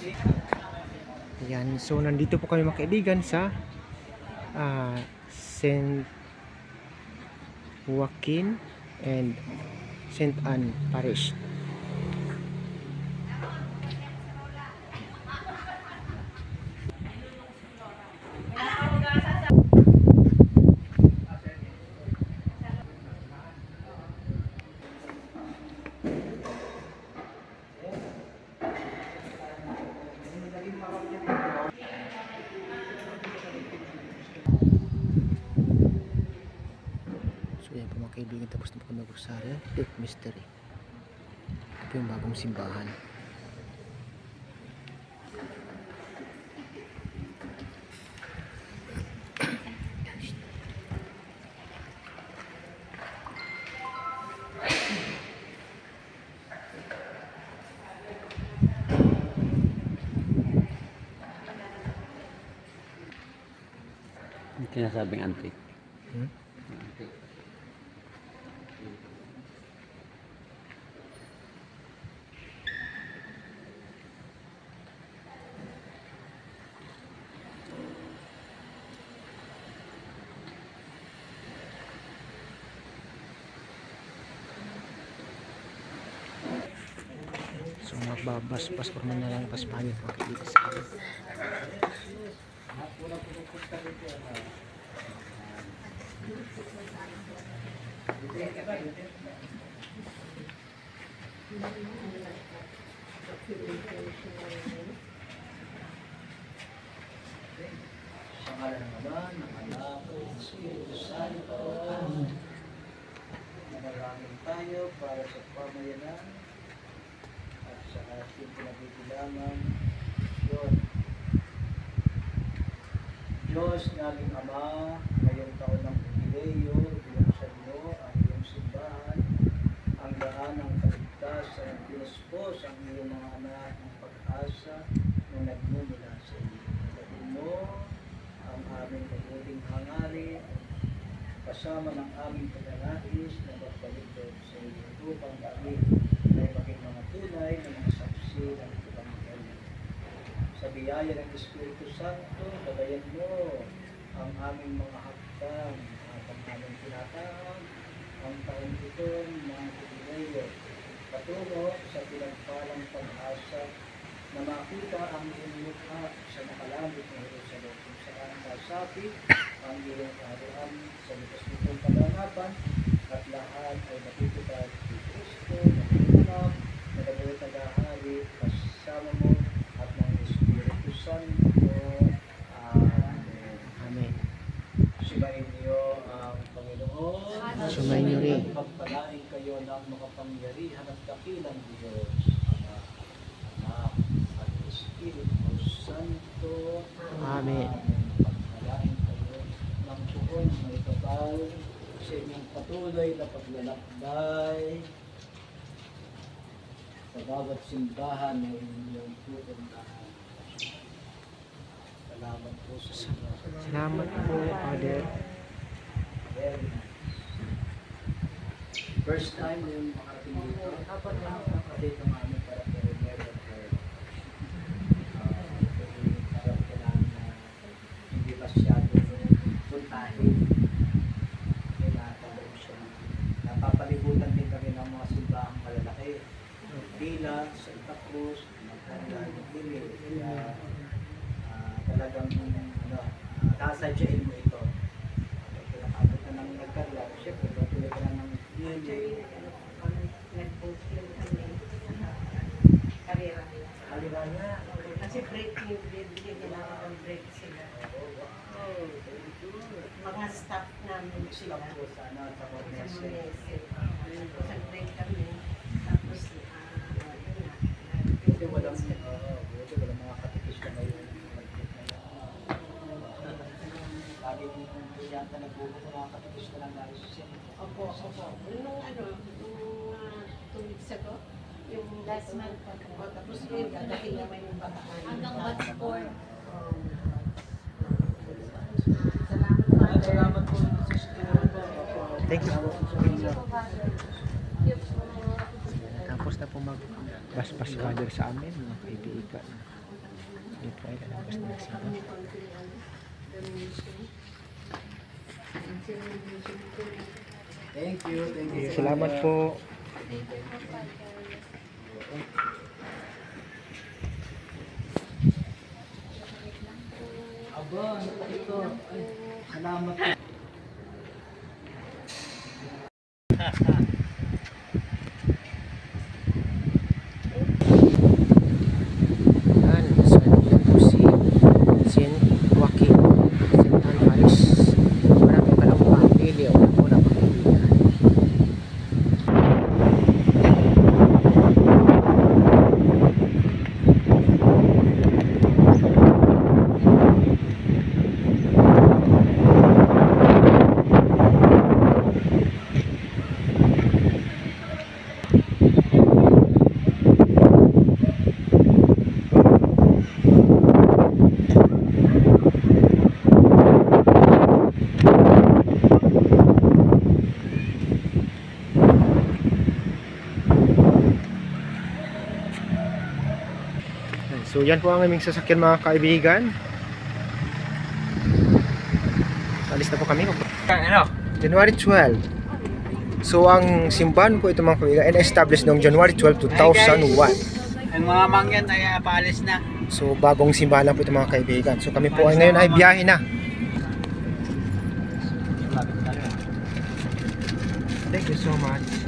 Ayan, so nandito po kami mga kaibigan sa St. Joaquin and St. Anne Parish. So yan po mga kaibigan, tapos na po kami mag-rosaryo. Death Mystery. Ito po yung bagong simbahan. Yung sinasabing antique. Antique. So magbabas-bas pa naman na lang paspayan mga kaibigan sa akin. Sa ngalan ng Ama, ng Anak, ng Espiritu Santo. Manalangin tayo para sa pamayanan at sa ating pinabibilangan. Diyos naming Ama, ngayong taon ng Jubileo, binuksan mo ang iyong simbahan, ang daan ng kaligtasan, pinuspos ang iyong mga anak ng pag-asa na nagmumula sa iyo. Sabihin mo ang aming mabuting hangarin, kasama ng aming pagnanais na magbalik sa iyo upang kami ay maging mga tunay na mga saksi ng Ebanghelyo. Sa biyaya ng Espiritu Santo, gabayan mo ang aming mga hakbang at ang aming tinatawag ang taon itong mga Jubileo patungo sa pinagpalang pag-asa na makita ang iyong mukha sa nakalamit ng Jerusalem kung saan nasapi ang iyong kaharian sa likas nitong kaganapan at lahat ay matutupad kay Kristo na unang na dapat tagahari kasama mo at ng Espiritu Santo. Amen. Amen. Sumayin niyo ang Panginoon. Sumayin niyo rin. Pagpalain kayo ng makapangyarihan at dakilang Diyos, Ama, Anak, at Espiritu Santo. Amen. Pagpalain kayo ng buong may kapal sa inyong patuloy na paglalakbay sa bawat simbahan na inyong pupuntahan. Salamat po sa inyo. Salamat po, Father. Very nice. First time na yung makarating dito. Dito ng aming parang never heard. Parang kailangan na hindi masyado puntahin. Kailangan siya. Napapalibutan din kami ng mga simbahang malalaki. Dila, sa Itacruz, Magdala, Dili. Kaya talagang kasadyain mo ito. Pinakabot na ng nagkarla. Siyempre, patuloy ka na ng karera niya. Kasi break yung bibigyan namin ng break sila. Mga staff namin sila. Tapos, sa Sa Cornese. Monese. Tapos nag-break kami. Tapos, yun na. Buti walang mga katikis na ngayon. Lagi yung yata nagbubo ng mga katikis na lang dahil sa sentro. Opo. Nung 2 weeks ago, yung last month pa. Tapos yun, dadating naman yung bataan. Hanggang batch 4. Salamat po sa sister. Thank you. Yung Tapos na po mag-baspas Father sa amin, mga kaibigan. Dito ay lalabas na sila. Thank you. Salamat po. Aba, ito. Ay, salamat. Yan, so yan po si Saint Joaquin, Saint Anne Paris. Marami palang pamilya o wala pang kaibigan. So yan po ang aming sasakyan mga kaibigan. Alis na po kami. Ano? January 12. So ang simbahan po ito mga kaibigan and established noong January 12, 2001. Ang mga mangyan ay paalis na. So bagong simbahan lang po ito mga kaibigan. So kami po ay ngayon ay biyahe na. Thank you so much.